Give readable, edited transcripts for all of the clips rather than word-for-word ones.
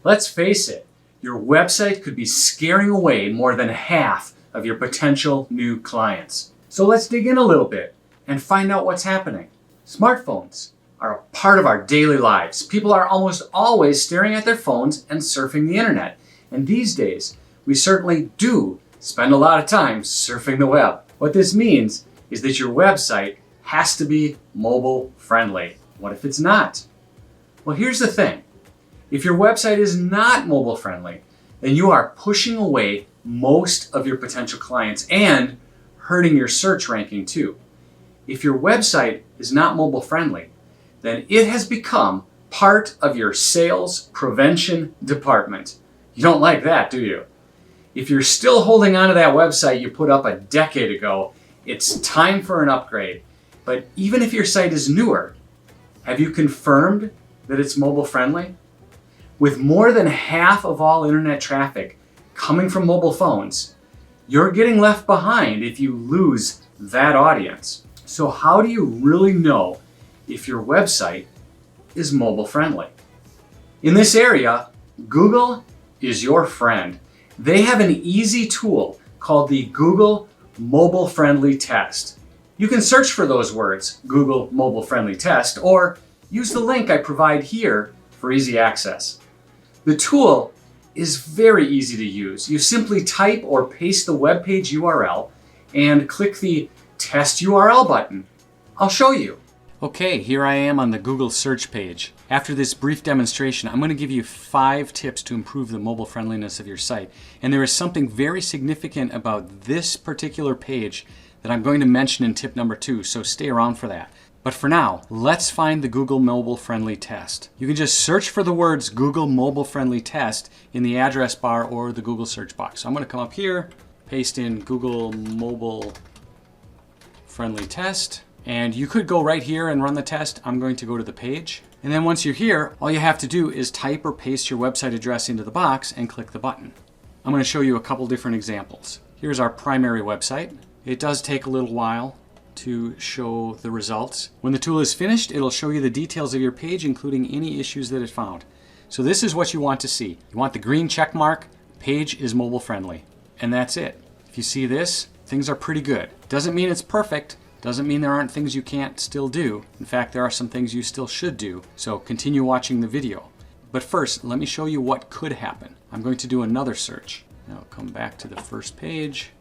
Let's face it, your website could be scaring away more than half of your potential new clients. So let's dig in a little bit and find out what's happening. Smartphones are a part of our daily lives. People are almost always staring at their phones and surfing the internet. And these days, we certainly do spend a lot of time surfing the web. What this means is that your website has to be mobile friendly. What if it's not? Well, here's the thing. If your website is not mobile friendly, then you are pushing away most of your potential clients and hurting your search ranking too. If your website is not mobile friendly, then it has become part of your sales prevention department. You don't like that, do you? If you're still holding on to that website you put up a decade ago, it's time for an upgrade. But even if your site is newer, have you confirmed that it's mobile friendly? With more than half of all internet traffic coming from mobile phones, you're getting left behind if you lose that audience. So how do you really know if your website is mobile friendly? In this area, Google is your friend. They have an easy tool called the Google Mobile Friendly Test. You can search for those words, Google Mobile Friendly Test, or use the link I provide here for easy access. The tool is very easy to use. You simply type or paste the web page URL and click the Test URL button. I'll show you. Okay, here I am on the Google search page. After this brief demonstration, I'm going to give you 5 tips to improve the mobile friendliness of your site. And there is something very significant about this particular page that I'm going to mention in tip number 2, so stay around for that. But for now, let's find the Google Mobile Friendly Test. You can just search for the words Google Mobile Friendly Test in the address bar or the Google search box. So I'm going to come up here, paste in Google Mobile Friendly Test, and you could go right here and run the test. I'm going to go to the page. And then once you're here, all you have to do is type or paste your website address into the box and click the button. I'm going to show you a couple different examples. Here's our primary website. It does take a little while to show the results. When the tool is finished, it'll show you the details of your page, including any issues that it found. So this is what you want to see. You want the green check mark, page is mobile friendly. And that's it. If you see this, things are pretty good. Doesn't mean it's perfect. Doesn't mean there aren't things you can't still do. In fact, there are some things you still should do. So continue watching the video. But first, let me show you what could happen. I'm going to do another search. Now come back to the first page,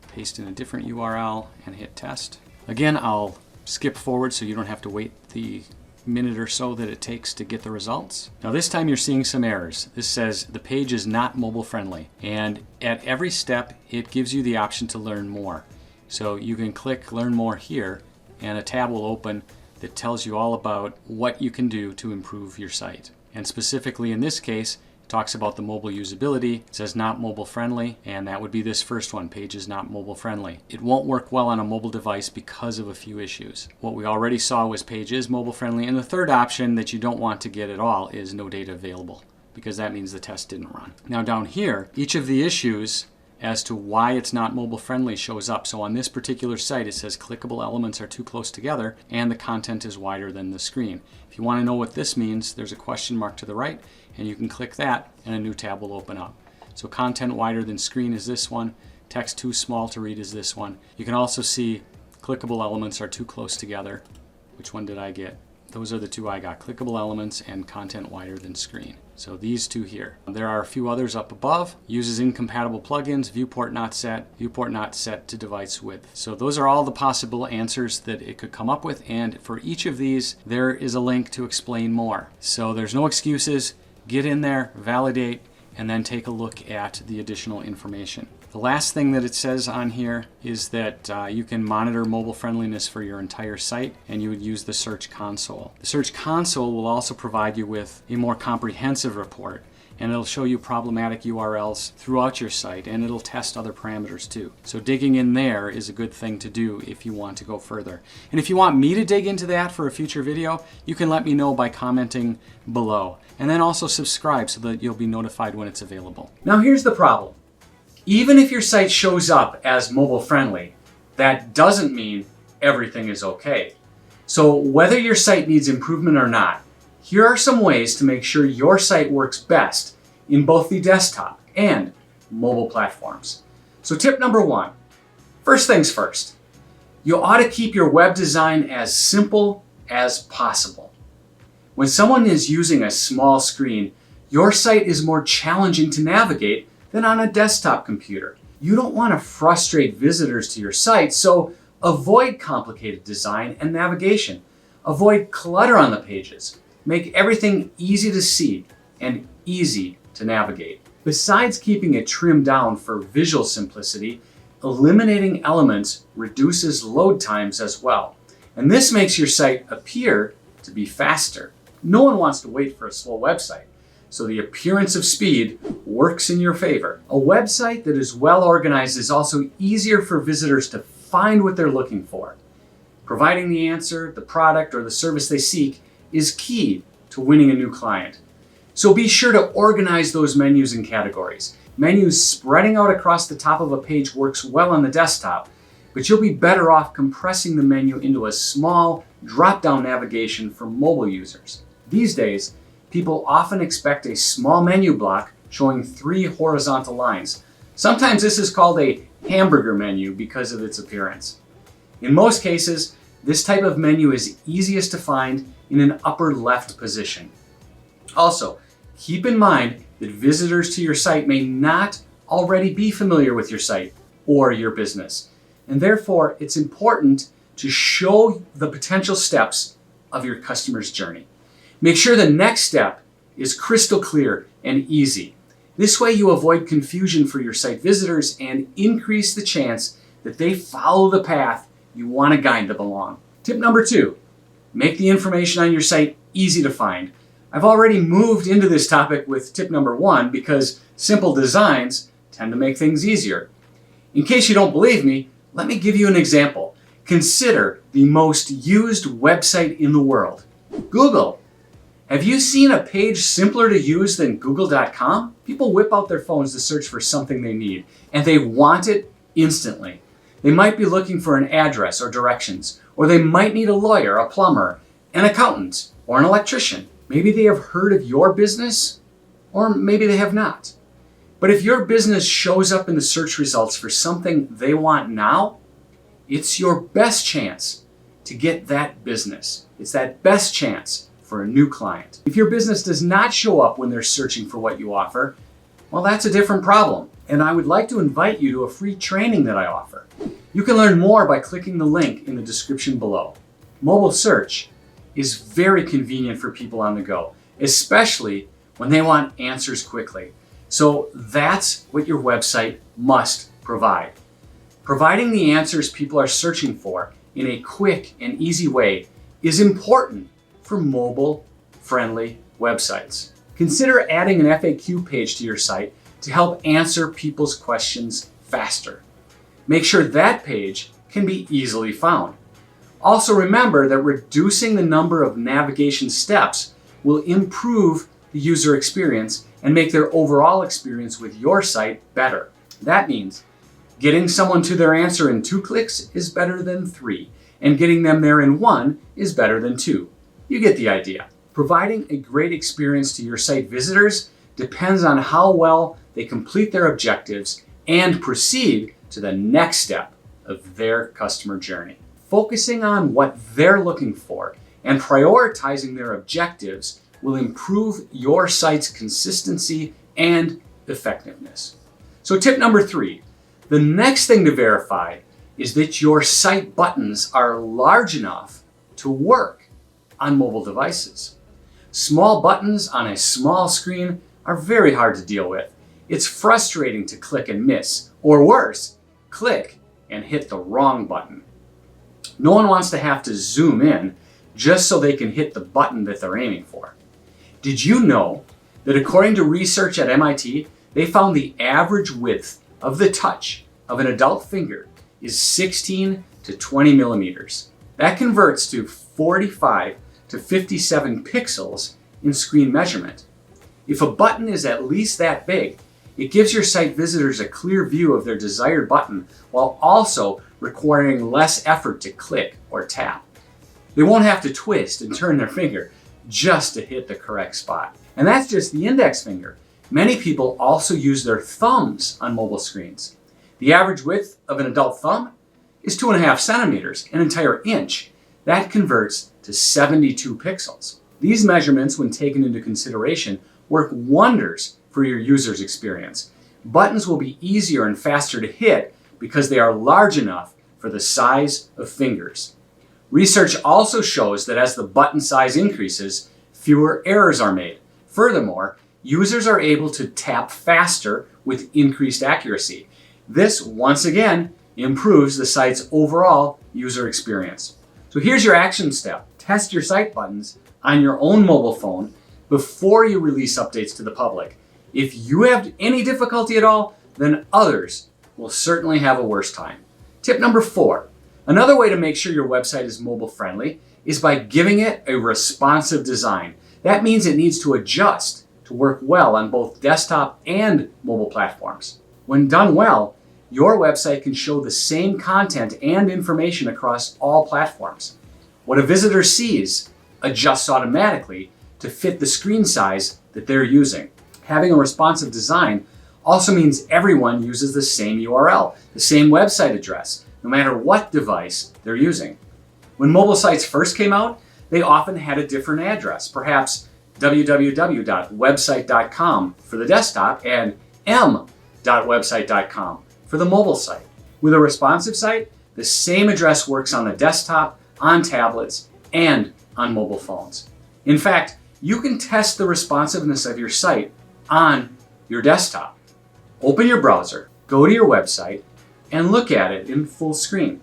paste in a different URL and hit test. Again, I'll skip forward so you don't have to wait the minute or so that it takes to get the results. Now this time you're seeing some errors. This says the page is not mobile friendly, and at every step it gives you the option to learn more. So you can click learn more here and a tab will open that tells you all about what you can do to improve your site. And specifically in this case, talks about the mobile usability. It says not mobile friendly, and that would be this first one, page is not mobile friendly. It won't work well on a mobile device because of a few issues. What we already saw was page is mobile friendly, and the third option that you don't want to get at all is no data available, because that means the test didn't run. Now down here, each of the issues as to why it's not mobile friendly shows up. So on this particular site it says clickable elements are too close together and the content is wider than the screen. If you want to know what this means, there's a question mark to the right and you can click that and a new tab will open up. So content wider than screen is this one, text too small to read is this one. You can also see clickable elements are too close together. Which one did I get? Those are the two I got, clickable elements and content wider than screen. So these two here. There are a few others up above. Uses incompatible plugins, viewport not set to device width. So those are all the possible answers that it could come up with, and for each of these there is a link to explain more. So there's no excuses. Get in there, validate, and then take a look at the additional information. The last thing that it says on here is that you can monitor mobile friendliness for your entire site, and you would use the Search Console. The Search Console will also provide you with a more comprehensive report, and it'll show you problematic URLs throughout your site, and it'll test other parameters too. So digging in there is a good thing to do if you want to go further. And if you want me to dig into that for a future video, you can let me know by commenting below. And then also subscribe so that you'll be notified when it's available. Now here's the problem. Even if your site shows up as mobile friendly, that doesn't mean everything is okay. So whether your site needs improvement or not, Here are some ways to make sure your site works best in both the desktop and mobile platforms. So tip number one, first things first, you ought to keep your web design as simple as possible. When someone is using a small screen, your site is more challenging to navigate than on a desktop computer. You don't want to frustrate visitors to your site, so avoid complicated design and navigation. Avoid clutter on the pages. Make everything easy to see and easy to navigate. Besides keeping it trimmed down for visual simplicity, eliminating elements reduces load times as well. And this makes your site appear to be faster. No one wants to wait for a slow website, so the appearance of speed works in your favor. A website that is well organized is also easier for visitors to find what they're looking for. Providing the answer, the product, or the service they seek is key to winning a new client. So be sure to organize those menus and categories. Menus spreading out across the top of a page works well on the desktop, but you'll be better off compressing the menu into a small drop-down navigation for mobile users. These days, people often expect a small menu block showing 3 horizontal lines. Sometimes this is called a hamburger menu because of its appearance. In most cases, this type of menu is easiest to find in an upper left position. Also, keep in mind that visitors to your site may not already be familiar with your site or your business, and therefore it's important to show the potential steps of your customer's journey. Make sure the next step is crystal clear and easy. This way you avoid confusion for your site visitors and increase the chance that they follow the path you want to guide them along. Tip number 2, make the information on your site easy to find. I've already moved into this topic with tip number 1 because simple designs tend to make things easier. In case you don't believe me, let me give you an example. Consider the most used website in the world, Google. Have you seen a page simpler to use than Google.com? People whip out their phones to search for something they need, and they want it instantly. They might be looking for an address or directions, or they might need a lawyer, a plumber, an accountant, or an electrician. Maybe they have heard of your business, or maybe they have not. But if your business shows up in the search results for something they want now, it's your best chance to get that business. It's that best chance for a new client. If your business does not show up when they're searching for what you offer, well, that's a different problem. And I would like to invite you to a free training that I offer. You can learn more by clicking the link in the description below. Mobile search is very convenient for people on the go, especially when they want answers quickly. So that's what your website must provide. Providing the answers people are searching for in a quick and easy way is important for mobile-friendly websites. Consider adding an FAQ page to your site to help answer people's questions faster. Make sure that page can be easily found. Also remember that reducing the number of navigation steps will improve the user experience and make their overall experience with your site better. That means getting someone to their answer in 2 clicks is better than 3, and getting them there in 1 is better than 2. You get the idea. Providing a great experience to your site visitors depends on how well they complete their objectives and proceed to the next step of their customer journey. Focusing on what they're looking for and prioritizing their objectives will improve your site's consistency and effectiveness. So tip number 3, the next thing to verify is that your site buttons are large enough to work on mobile devices. Small buttons on a small screen are very hard to deal with. It's frustrating to click and miss, or worse, click and hit the wrong button. No one wants to have to zoom in just so they can hit the button that they're aiming for. Did you know that according to research at MIT, they found the average width of the touch of an adult finger is 16 to 20 millimeters. That converts to 45 to 57 pixels in screen measurement. If a button is at least that big, it gives your site visitors a clear view of their desired button while also requiring less effort to click or tap. They won't have to twist and turn their finger. just to hit the correct spot. And that's just the index finger. Many people also use their thumbs on mobile screens. The average width of an adult thumb is 2.5 centimeters, an entire inch. That converts to 72 pixels. These measurements, when taken into consideration, work wonders for your user's experience. Buttons will be easier and faster to hit because they are large enough for the size of fingers. Research also shows that as the button size increases, fewer errors are made. Furthermore, users are able to tap faster with increased accuracy. This, once again, improves the site's overall user experience. So here's your action step. Test your site buttons on your own mobile phone before you release updates to the public. If you have any difficulty at all, then others will certainly have a worse time. Tip number 4. Another way to make sure your website is mobile friendly is by giving it a responsive design. That means it needs to adjust to work well on both desktop and mobile platforms. When done well, your website can show the same content and information across all platforms. What a visitor sees adjusts automatically to fit the screen size that they're using. Having a responsive design also means everyone uses the same URL, the same website address, no matter what device they're using. When mobile sites first came out, they often had a different address, perhaps www.website.com for the desktop and m.website.com for the mobile site. With a responsive site, the same address works on the desktop, on tablets, and on mobile phones. In fact, you can test the responsiveness of your site on your desktop. Open your browser, go to your website, and look at it in full screen.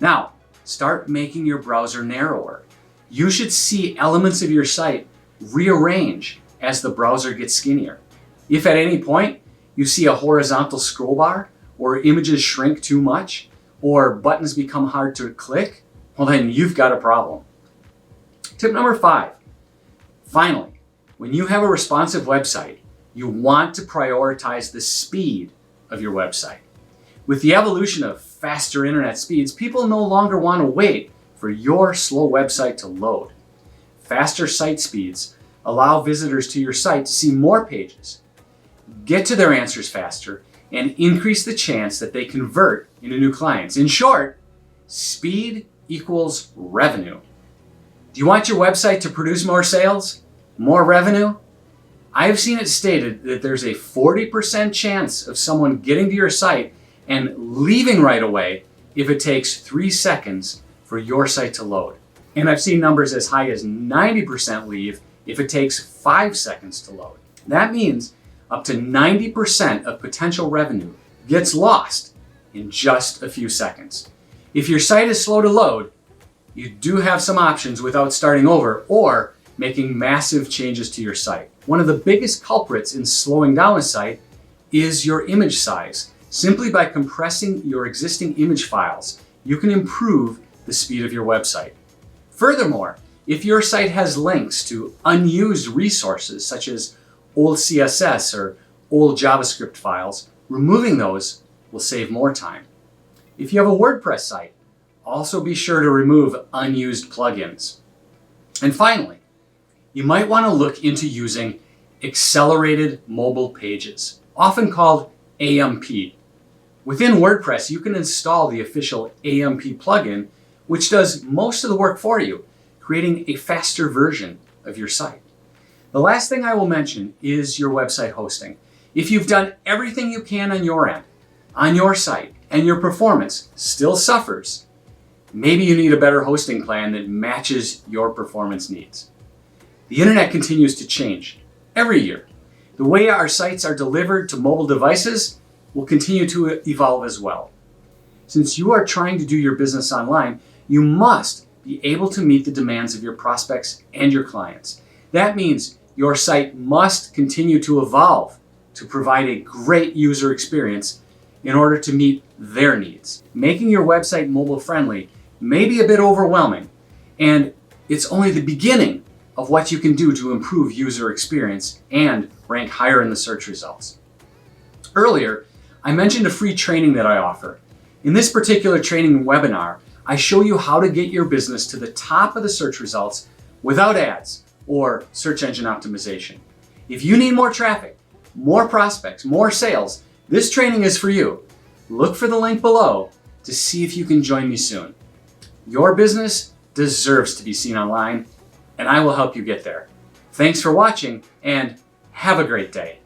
Now, start making your browser narrower. You should see elements of your site rearrange as the browser gets skinnier. If at any point you see a horizontal scroll bar, or images shrink too much, or buttons become hard to click, well then you've got a problem. Tip number 5. Finally, when you have a responsive website, you want to prioritize the speed of your website. With the evolution of faster internet speeds, people no longer want to wait for your slow website to load. Faster site speeds allow visitors to your site to see more pages, get to their answers faster, and increase the chance that they convert into new clients. In short, speed equals revenue. Do you want your website to produce more sales, more revenue? I have seen it stated that there's a 40% chance of someone getting to your site and leaving right away if it takes 3 seconds for your site to load. And I've seen numbers as high as 90% leave if it takes 5 seconds to load. That means up to 90% of potential revenue gets lost in just a few seconds. If your site is slow to load, you do have some options without starting over or making massive changes to your site. One of the biggest culprits in slowing down a site is your image size. Simply by compressing your existing image files, you can improve the speed of your website. Furthermore, if your site has links to unused resources such as old CSS or old JavaScript files, removing those will save more time. If you have a WordPress site, also be sure to remove unused plugins. And finally, you might want to look into using accelerated mobile pages, often called AMP. Within WordPress, you can install the official AMP plugin, which does most of the work for you, creating a faster version of your site. The last thing I will mention is your website hosting. If you've done everything you can on your end, on your site, and your performance still suffers, maybe you need a better hosting plan that matches your performance needs. The internet continues to change every year. The way our sites are delivered to mobile devices will continue to evolve as well. Since you are trying to do your business online, you must be able to meet the demands of your prospects and your clients. That means your site must continue to evolve to provide a great user experience in order to meet their needs. Making your website mobile friendly may be a bit overwhelming, and it's only the beginning of what you can do to improve user experience and rank higher in the search results. Earlier, I mentioned a free training that I offer. In this particular training webinar, I show you how to get your business to the top of the search results without ads, or search engine optimization. If you need more traffic, more prospects, more sales, this training is for you. Look for the link below to see if you can join me soon. Your business deserves to be seen online, and I will help you get there. Thanks for watching, and have a great day.